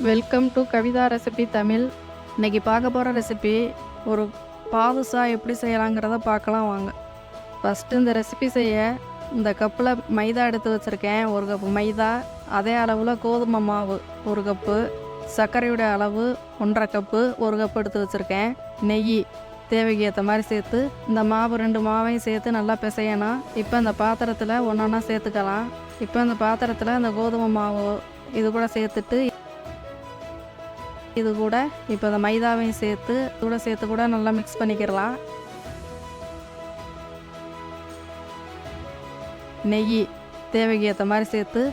Welcome to Kavitha recipe Tamil. இன்றைக்கி பார்க்க போகிற ரெசிபி ஒரு பாதுஷா எப்படி செய்யலாங்கிறத பார்க்கலாம் வாங்க. ஃபஸ்ட்டு இந்த ரெசிபி செய்ய இந்த கப்பில் மைதா எடுத்து வச்சுருக்கேன். ஒரு கப்பு மைதா, அதே அளவில் கோதுமை மாவு 1 கப்பு, சர்க்கரையோட அளவு 1.5 கப்பு, 1 கப்பு எடுத்து வச்சுருக்கேன். நெய் தேவைக்கு ஏற்ற மாதிரி சேர்த்து இந்த மாவு 2 மாவையும் சேர்த்து நல்லா பிசையணும். இப்போ இந்த பாத்திரத்தில் ஒன்றா சேர்த்துக்கலாம். இப்போ இந்த பாத்திரத்தில் இந்த கோதுமை மாவு இது கூட சேர்த்துட்டு இது கூட இப்போ இந்த மைதாவையும் சேர்த்து கூட நல்லா மிக்ஸ் பண்ணிக்கிறலாம். நெய் தேவைக்கு ஏற்ற மாதிரி சேர்த்து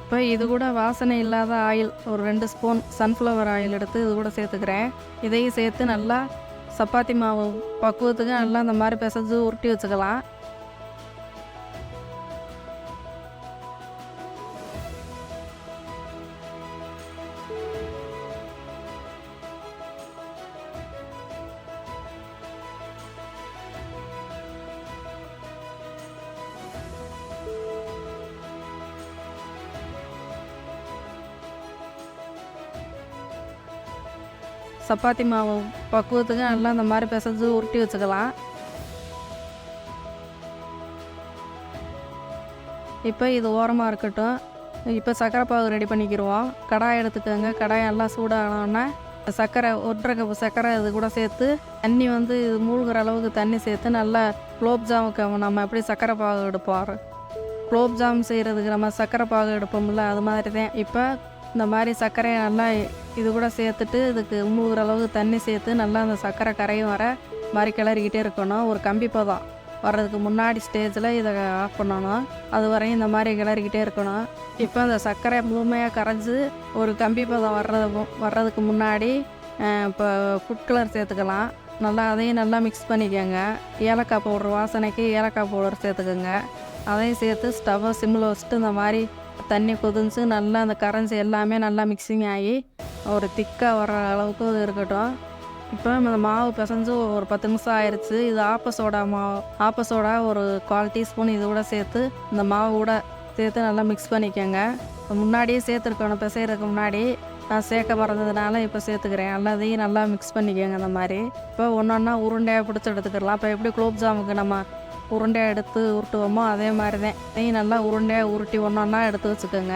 இப்போ இது கூட வாசனை இல்லாத ஆயில் ஒரு 2 ஸ்பூன் சன்ஃப்ளவர் ஆயில் எடுத்து இது கூட சேர்த்துக்கிறேன். இதையும் சேர்த்து நல்லா சப்பாத்தி மாவு பக்குவத்துக்கு நல்லா இந்த மாதிரி பிசைஞ்சு உருட்டி வச்சுக்கலாம். சப்பாத்தி மாவு பக்குவத்துக்கு நல்லா இந்த மாதிரி பிசைஞ்சு உருட்டி வச்சுக்கலாம். இப்போ இது ஓரமாக இருக்கட்டும். இப்போ சர்க்கரை பாகு ரெடி பண்ணிக்கிடுவோம். கடாய் எடுத்துக்கோங்க. கடாய் நல்லா சூடானோன்னா சர்க்கரை 1.5 கப்பு சர்க்கரை இது கூட சேர்த்து தண்ணி இது மூழ்கிற அளவுக்கு தண்ணி சேர்த்து நல்லா குலோப்ஜாமுக்கு நம்ம எப்படி சர்க்கரை பாகு எடுப்போம், குலோப்ஜாம் செய்கிறதுக்கு நம்ம சர்க்கரை பாகு எடுப்போம்ல, அது மாதிரி தான். இப்போ இந்த மாதிரி சர்க்கரையை நல்லா இது கூட சேர்த்துட்டு இதுக்கு மூழ்கிற அளவுக்கு தண்ணி சேர்த்து நல்லா அந்த சர்க்கரை கரையும் வர மாதிரி கிளறிக்கிட்டே இருக்கணும். ஒரு கம்பி பதம் வர்றதுக்கு முன்னாடி ஸ்டேஜில் இதை ஆஃப் பண்ணணும். அது வரையும் இந்த மாதிரி கிளறிக்கிட்டே இருக்கணும். இப்போ அந்த சர்க்கரை முழுமையாக கரைஞ்சி ஒரு கம்பி பதம் வர்றதுக்கு முன்னாடி இப்போ ஃபுட் கலர் சேர்த்துக்கலாம். நல்லா அதையும் நல்லா மிக்ஸ் பண்ணிக்கோங்க. ஏலக்காய் பவுடர் வாசனைக்கு ஏலக்காய் பவுடர் சேர்த்துக்கோங்க. அதையும் சேர்த்து ஸ்டவ்வை சிம்மில் வச்சுட்டு இந்த மாதிரி தண்ணி கொதிஞ்சு நல்லா அந்த கரைஞ்சி எல்லாமே நல்லா மிக்சிங் ஆகி ஒரு திக்காக வர அளவுக்கு இருக்கட்டும். இப்போ இந்த மாவு பிசைஞ்சு ஒரு 10 நிமிஷம் ஆயிடுச்சு. இது ஆப்ப சோடா ஒரு 1/4 டீஸ்பூன் இது கூட சேர்த்து இந்த மாவு கூட சேர்த்து நல்லா மிக்ஸ் பண்ணிக்கோங்க. முன்னாடியே சேர்த்துருக்கணும், பிசைகிறதுக்கு முன்னாடி நான் சேர்க்க மறந்ததுனால இப்போ சேர்த்துக்கிறேன். எல்லாத்தையும் நல்லா மிக்ஸ் பண்ணிக்கோங்க. இந்த மாதிரி இப்போ ஒன்றா உருண்டையாக பிடிச்சி எடுத்துக்கலாம். இப்போ எப்படி குலோப் ஜாமுக்கு நம்ம உருண்டையாக எடுத்து உருட்டுவோமோ அதே மாதிரி தான் இதையும் நல்லா உருண்டையாக உருட்டி ஒன்றா எடுத்து வச்சுக்கோங்க.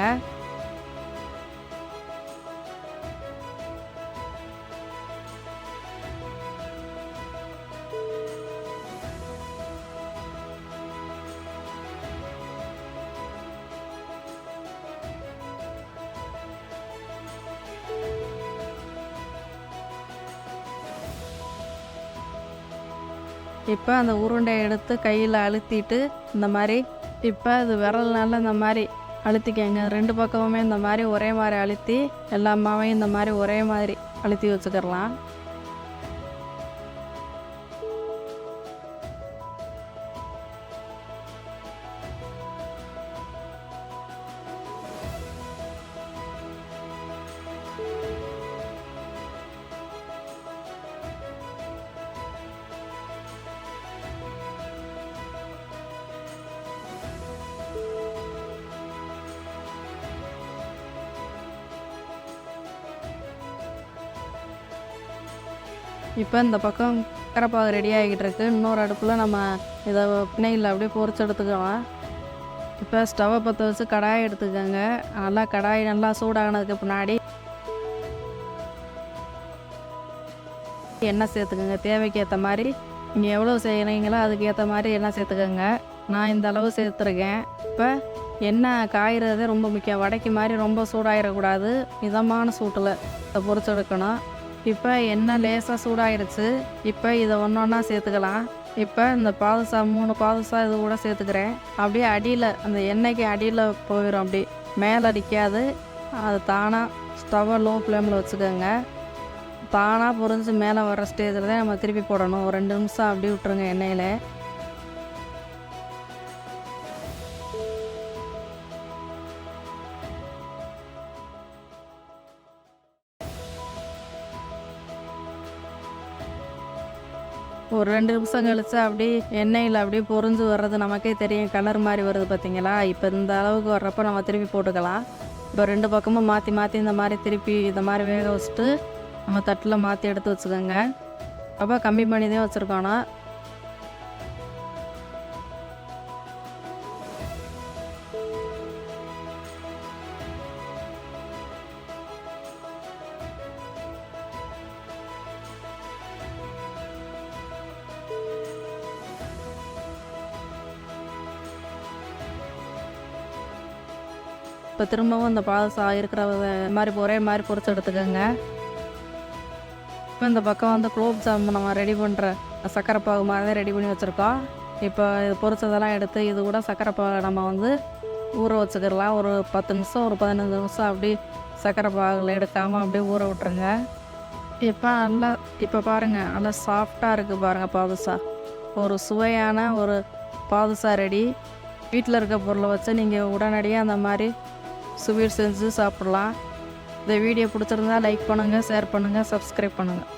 இப்போ அந்த உருண்டையை எடுத்து கையில் அழுத்திட்டு இந்த மாதிரி இப்போ அது விரல்னால இந்த மாதிரி அழுத்திக்கங்க. 2 பக்கமுமே இந்த மாதிரி ஒரே மாதிரி அழுத்தி எல்லா மாவையும் இந்த மாதிரி ஒரே மாதிரி அழுத்தி வச்சுக்கிடலாம். இப்போ இந்த பக்கம் சக்கரைப்பாகு ரெடி ஆகிட்டு இருக்கு. இன்னொரு அடுப்பில் நம்ம இதை பிணையில் அப்படியே பொரிச்சு எடுத்துக்கலாம். இப்போ ஸ்டவ்வை பற்ற வச்சு கடாயை எடுத்துக்கோங்க. நல்லா கடாய் நல்லா சூடாகினதுக்கு பின்னாடி எண்ணெய் சேர்த்துக்கோங்க. தேவைக்கு ஏற்ற மாதிரி நீங்கள் எவ்வளோ செய்கிறீங்களோ அதுக்கு ஏற்ற மாதிரி எண்ணெய் சேர்த்துக்கோங்க. நான் இந்த அளவு சேர்த்துருக்கேன். இப்போ எண்ணெய் காய்கிறதே ரொம்ப முக்கியம். வடைக்கு மாதிரி ரொம்ப சூடாகிடக்கூடாது. மிதமான சூட்டில் இதை பொரிச்சு எடுக்கணும். இப்போ எண்ணெய் லேசாக சூடாகிடுச்சு. இப்போ இதை ஒன்றா சேர்த்துக்கலாம். இப்போ இந்த பாதுஷா 3 பாதுஷா இது கூட சேர்த்துக்கிறேன். அப்படியே அடியில் அந்த எண்ணெய்க்கு அடியில் போயிடும், அப்படி மேலே அடிக்காது. அது தானாக ஸ்டவ்வை லோ ஃப்ளேமில் வச்சுக்கோங்க. தானாக பொரிஞ்சு மேலே வர ஸ்டேஜில் தான் நம்ம திருப்பி போடணும். ஒரு 2 நிமிஷம் அப்படி விட்டுருங்க எண்ணெயில். ஒரு 2 நிமிஷம் கழிச்சு அப்படியே எண்ணெயில் அப்படியே பொரிஞ்சு வர்றது நமக்கே தெரியும். கலர் மாதிரி வருது பார்த்தீங்களா? இப்போ இந்த அளவுக்கு வர்றப்போ நம்ம திருப்பி போட்டுக்கலாம். இப்போ 2 பக்கமும் மாற்றி மாற்றி இந்த மாதிரி திருப்பி இந்த மாதிரி வேக வச்சுட்டு நம்ம தட்டில் மாற்றி எடுத்து வச்சுக்கோங்க. அப்போ கம்மி பண்ணி தான் வச்சுருக்கோன்னா. இப்போ திரும்பவும் இந்த பாதுஷா இருக்கிற மாதிரி ஒரே மாதிரி பொரிச்சு எடுத்துக்கோங்க. இப்போ இந்த பக்கம் வந்து குலோப் ஜாமுன் நம்ம ரெடி பண்ணுற சர்க்கரை பாகு மாதிரி தான் ரெடி பண்ணி வச்சுருக்கோம். இப்போ இது பொரிச்சதெல்லாம் எடுத்து இது கூட சர்க்கரை பாகு நம்ம வந்து ஊற வச்சுக்கிடலாம். ஒரு 10 நிமிஷம் ஒரு 15 நிமிஷம் அப்படி சர்க்கரை பாகில் எடுக்காமல் அப்படியே ஊற விட்டுருங்க. இப்போ பாருங்கள் நல்லா சாஃப்டாக இருக்குது பாருங்கள் பாதுஷா. ஒரு சுவையான ஒரு பாதுஷா ரெடி. வீட்டில் இருக்க பொருளை வச்சு நீங்கள் உடனடியாக அந்த மாதிரி ஸ்வீட் செஞ்சு சாப்பிட்லாம். இந்த வீடியோ பிடிச்சிருந்தா லைக் பண்ணுங்கள், ஷேர் பண்ணுங்கள், சப்ஸ்கிரைப் பண்ணுங்கள்.